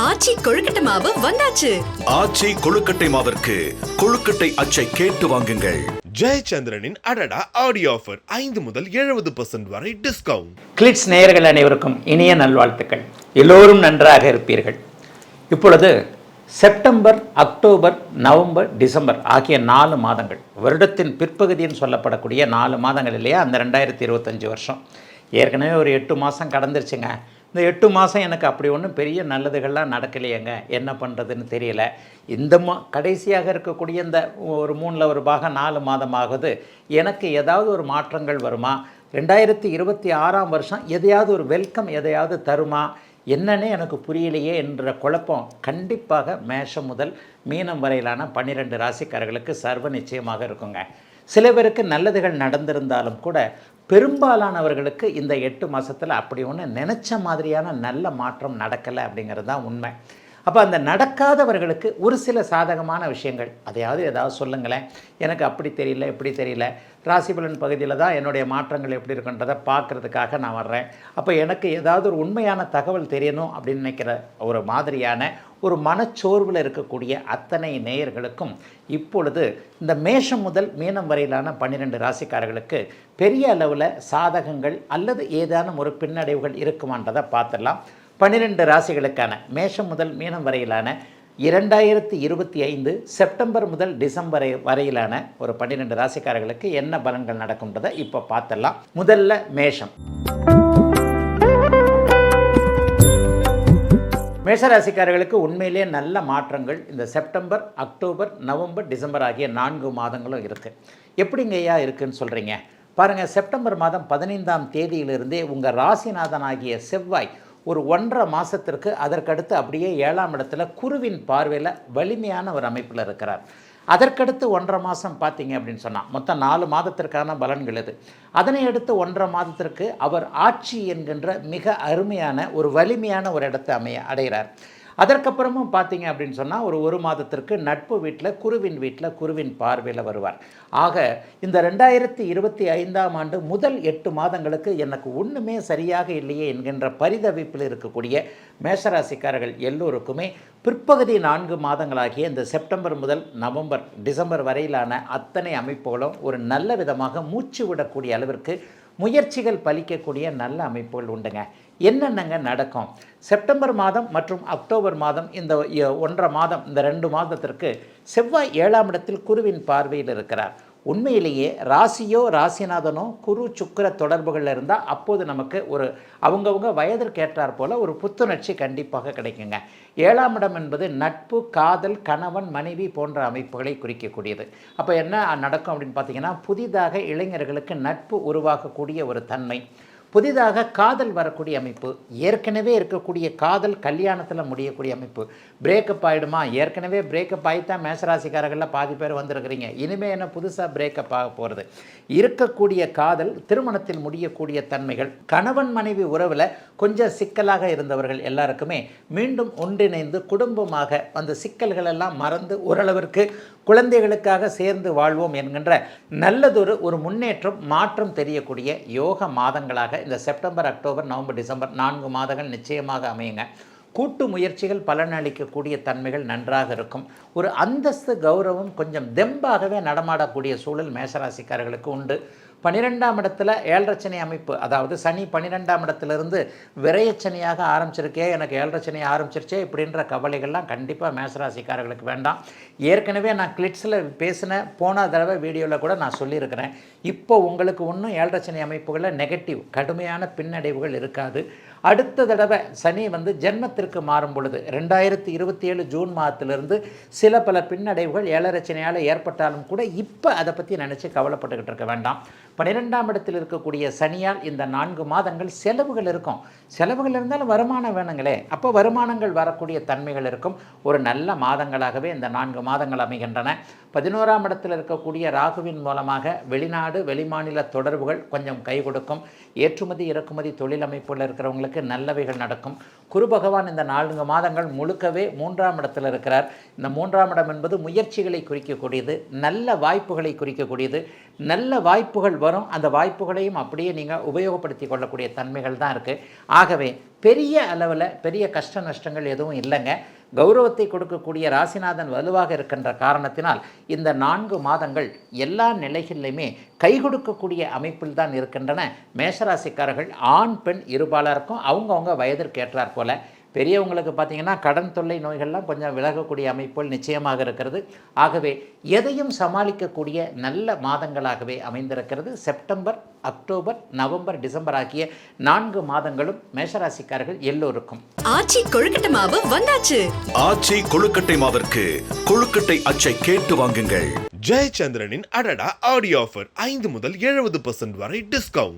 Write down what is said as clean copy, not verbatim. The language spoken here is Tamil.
ஆச்சி கொழுக்கட்டை மாவு வந்தாச்சு. ஆச்சி கொழுக்கட்டை மாவிற்கு கொழுக்கட்டை அச்சை கேட்டு வாங்குங்கள். ஜெயச்சந்திரனின் அடடா ஆடியோ ஆஃபர் 5 முதல் 70% வரை டிஸ்கவுண்ட். கிளிட்ஸ் நேயர்கள் அனைவருக்கும் இனிய நல்வாழ்த்துக்கள். எல்லோரும் நன்றாக இருப்பீர்கள். இப்பொழுது செப்டம்பர், அக்டோபர், நவம்பர், டிசம்பர் ஆகிய 4 மாதங்கள், வருடத்தின் பிற்பகுதின்னு சொல்லப்படக்கூடிய 4 மாதங்கள் இல்லையா? அந்த 2025 வருஷம் ஏற்கனவே ஒரு 8 மாதம் கடந்துருச்சுங்க. இந்த 8 மாதம் எனக்கு அப்படி ஒன்றும் பெரிய நல்லதுகள்லாம் நடக்கலையேங்க. என்ன பண்ணுறதுன்னு தெரியல. இந்த கடைசியாக இருக்கக்கூடிய இந்த ஒரு 3ல் ஒரு பாகம் 4 மாதமாகுது. எனக்கு ஏதாவது ஒரு மாற்றங்கள் வருமா? 2026ஆம் வருஷம் எதையாவது ஒரு வெல்கம் எதையாவது தருமா? என்னன்னே எனக்கு புரியலையே என்ற குழப்பம் கண்டிப்பாக மேஷம் முதல் மீனம் வரையிலான 12 ராசிக்காரர்களுக்கு சர்வ நிச்சயமாக இருக்குங்க. சில பேருக்கு நல்லதுகள் நடந்திருந்தாலும் கூட பெரும்பாலானவர்களுக்கு இந்த 8 மாதத்தில் அப்படி ஒன்று நினச்ச மாதிரியான நல்ல மாற்றம் நடக்கலை அப்படிங்கிறது தான் உண்மை. அப்போ அந்த நடக்காதவர்களுக்கு ஒரு சில சாதகமான விஷயங்கள் அதையாவது ஏதாவது சொல்லுங்களேன். எனக்கு அப்படி தெரியல, இப்படி தெரியல. ராசிபலன் பகுதியில் தான் என்னுடைய மாற்றங்கள் எப்படி இருக்குன்றதை பார்க்குறதுக்காக நான் வர்றேன். அப்போ எனக்கு ஏதாவது ஒரு உண்மையான தகவல் தெரியணும் அப்படின்னு நினைக்கிற ஒரு மாதிரியான ஒரு மனச்சோர்வில் இருக்கக்கூடிய அத்தனை நேயர்களுக்கும் இப்பொழுது இந்த மேஷம் முதல் மீனம் வரையிலான 12 ராசிக்காரர்களுக்கு பெரிய அளவில் சாதகங்கள் அல்லது ஏதானும் ஒரு பின்னடைவுகள் இருக்குமான்றதை பார்த்துடலாம். 12 ராசிகளுக்கான மேஷம் முதல் மீனம் வரையிலான 2025 செப்டம்பர் முதல் டிசம்பர் வரையிலான ஒரு 12 ராசிக்காரர்களுக்கு என்ன பலன்கள் நடக்கும்ன்றதை இப்போ பார்த்துடலாம். முதல்ல மேஷம். மேஷராசிக்காரர்களுக்கு உண்மையிலேயே நல்ல மாற்றங்கள் இந்த செப்டம்பர், அக்டோபர், நவம்பர், டிசம்பர் ஆகிய 4 மாதங்களும் இருக்குது. எப்படிங்கய்யா இருக்குதுன்னு சொல்கிறீங்க? பாருங்கள், செப்டம்பர் மாதம் 15ஆம் தேதியிலிருந்தே உங்கள் ராசிநாதனாகிய செவ்வாய் ஒரு 1.5 மாதத்திற்கு அதற்கடுத்து அப்படியே 7ஆம் இடத்துல குருவின் பார்வையில் வலிமையான ஒரு அமைப்பில் இருக்கிறார். அதற்கடுத்து 1.5 மாதம் பார்த்தீங்க அப்படின்னு சொன்னால் மொத்தம் 4 மாதத்திற்கான பலன்கள் இது. அதனை அடுத்து 1.5 மாதத்திற்கு அவர் ஆட்சி என்கின்ற மிக அருமையான ஒரு வலிமையான ஒரு இடத்தை அடைகிறார். அதற்கப்புறமும் பார்த்தீங்க அப்படின்னு சொன்னால் ஒரு மாதத்திற்கு நட்பு வீட்டில் குருவின் பார்வையில் வருவார். ஆக இந்த 2025ஆம் ஆண்டு முதல் 8 மாதங்களுக்கு எனக்கு ஒன்றுமே சரியாக இல்லையே என்கின்ற பரிதவிப்பில் இருக்கக்கூடிய மேஷராசிக்காரர்கள் எல்லோருக்குமே பிற்பகுதி 4 மாதங்களாகிய இந்த செப்டம்பர் முதல் நவம்பர், டிசம்பர் வரையிலான அத்தனை அமைப்புகளும் ஒரு நல்ல விதமாக மூச்சு விடக்கூடிய அளவிற்கு முயற்சிகள் பலிக்கக்கூடிய நல்ல அமைப்புகள் உண்டுங்க. என்னென்னங்க நடக்கும்? செப்டம்பர் மாதம் மற்றும் அக்டோபர் மாதம் இந்த 1.5 மாதம், இந்த 2 மாதத்திற்கு செவ்வாய் 7ஆம் இடத்தில் குருவின் பார்வையில் இருக்கிறார். உண்மையிலேயே ராசியோ ராசிநாதனோ குரு சுக்கிர தொடர்புகளில் இருந்தால் அப்போது நமக்கு ஒரு அவங்கவுங்க வயதிற்கு ஏற்றார் போல் ஒரு புத்துணர்ச்சி கண்டிப்பாக கிடைக்குங்க. 7ஆம் இடம் என்பது நட்பு, காதல், கணவன், மனைவி போன்ற அமைப்புகளை குறிக்கக்கூடியது. அப்போ என்ன நடக்கும் அப்படின்னு பார்த்தீங்கன்னா, புதிதாக இளைஞர்களுக்கு நட்பு உருவாகக்கூடிய ஒரு தன்மை, புதிதாக காதல் வரக்கூடிய அமைப்பு, ஏற்கனவே இருக்கக்கூடிய காதல் கல்யாணத்தில் முடியக்கூடிய அமைப்பு. பிரேக்கப் ஆகிடுமா? ஏற்கனவே பிரேக்கப் ஆகித்தான் மேஷராசிக்காரர்களில் பாதி பேர் வந்திருக்கிறீங்க. இனிமேல் என்ன புதுசாக பிரேக்கப் ஆக போகிறது? இருக்கக்கூடிய காதல் திருமணத்தில் முடியக்கூடிய தன்மைகள், கணவன் மனைவி உறவில் கொஞ்சம் சிக்கலாக இருந்தவர்கள் எல்லாருக்குமே மீண்டும் ஒன்றிணைந்து குடும்பமாக அந்த சிக்கல்கள் எல்லாம் மறந்து ஓரளவிற்கு குழந்தைகளுக்காக சேர்ந்து வாழ்வோம் என்கின்ற நல்லதொரு ஒரு முன்னேற்றம், மாற்றம் தெரியக்கூடிய யோக மாதங்களாக இந்த செப்டம்பர், அக்டோபர், நவம்பர், டிசம்பர் 4 மாதங்கள் நிச்சயமாக அமையுங்க. கூட்டு முயற்சிகள் பலனளிக்கக்கூடிய தன்மைகள் நன்றாக இருக்கும். ஒரு அந்தஸ்து, கௌரவம் கொஞ்சம் தெம்பாகவே நடமாடக்கூடிய சூழல் மேஷராசிக்காரர்களுக்கு உண்டு. 12ஆம் இடத்துல 7 சனி அமைப்பு, அதாவது சனி 12ஆம் இடத்துலேருந்து விரயச்சனியாக ஆரம்பிச்சிருக்கே, எனக்கு 7 சனி ஆரம்பிச்சிருச்சே இப்படின்ற கவலைகள்லாம் கண்டிப்பாக மேஷராசிக்காரர்களுக்கு வேண்டாம். ஏற்கனவே நான் கிளிட்ஸில் பேசின போன தடவை வீடியோவில் கூட நான் சொல்லியிருக்கிறேன். இப்போ உங்களுக்கு ஒன்றும் 7 சனி அமைப்புகளில் நெகட்டிவ் கடுமையான பின்னடைவுகள் இருக்காது. அடுத்த தடவை சனி ஜென்மத்திற்கு மாறும் பொழுது 2027 ஜூன் மாதத்திலிருந்து சில பல பின்னடைவுகள் 7 சனியால் ஏற்பட்டாலும் கூட இப்போ அதை பற்றி நினச்சி கவலைப்பட்டுக்கிட்டு இருக்க வேண்டாம். 12ஆம் இடத்தில் இருக்கக்கூடிய சனியால் இந்த 4 மாதங்கள் செலவுகள் இருக்கும். செலவுகள் இருந்தாலும் வருமானம் வேணுங்களே, அப்போ வருமானங்கள் வரக்கூடிய தன்மைகள் இருக்கும். ஒரு நல்ல மாதங்களாகவே இந்த 4 மாதங்கள் அமைகின்றன. 11ஆம் இடத்தில் இருக்கக்கூடிய ராகுவின் மூலமாக வெளிநாடு வெளிமாநில தொடர்புகள் கொஞ்சம் கை கொடுக்கும். ஏற்றுமதி இறக்குமதி தொழில் அமைப்புகள் இருக்கிறவங்களுக்கு ராசிக்காரர்களுக்கு நல்லவைகள் நடக்கும். குரு பகவான் இந்த 4 மாதங்கள் முழுக்கவே 3ஆம் இடத்தில் இருக்கிறார். இந்த 3ஆம் இடம் என்பது முயற்சிகளை குறிக்கக்கூடியது, நல்ல வாய்ப்புகளை குறிக்கக்கூடியது. நல்ல வாய்ப்புகள் வரும், அந்த வாய்ப்புகளையும் அப்படியே நீங்கள் உபயோகப்படுத்தி கொள்ளக்கூடிய தன்மைகள் தான் இருக்குது. ஆகவே பெரிய அளவில் பெரிய கஷ்ட நஷ்டங்கள் எதுவும் இல்லைங்க. கௌரவத்தை கொடுக்கக்கூடிய ராசிநாதன் வலுவாக இருக்கின்ற காரணத்தினால் இந்த 4 மாதங்கள் எல்லா நிலைகளிலுமே கை கொடுக்கக்கூடிய அமைப்பில் தான் இருக்கின்றன. மேஷராசிக்காரர்கள் ஆண் பெண் இருபாலருக்கும் அவங்கவுங்க வயதிற்கு ஏற்றார் போல. பெரியவங்களுக்கு பார்த்திங்கன்னா கடன் தொல்லை நோய்கள்லாம் கொஞ்சம் விலகக்கூடிய அமைப்புகள் நிச்சயமாக இருக்கிறது. ஆகவே எதையும் சமாளிக்கக்கூடிய நல்ல மாதங்களாகவே அமைந்திருக்கிறது. செப்டம்பர், அக்டோபர், நவம்பர், டிசம்பர் ஆகிய 4 மாதங்களும் மேஷராசிக்காரர்கள் எல்லோருக்கும். ஆச்சி கொழுக்கட்டை மாவு வந்தாச்சு. ஆச்சி கொழுக்கட்டை மாவிற்கு கொழுக்கட்டை அச்சை கேட்டு வாங்குங்கள். ஜெயச்சந்திரனின் அடடா ஆடியோ ஆஃபர் 5 முதல் 70% வரை டிஸ்கவுண்ட்.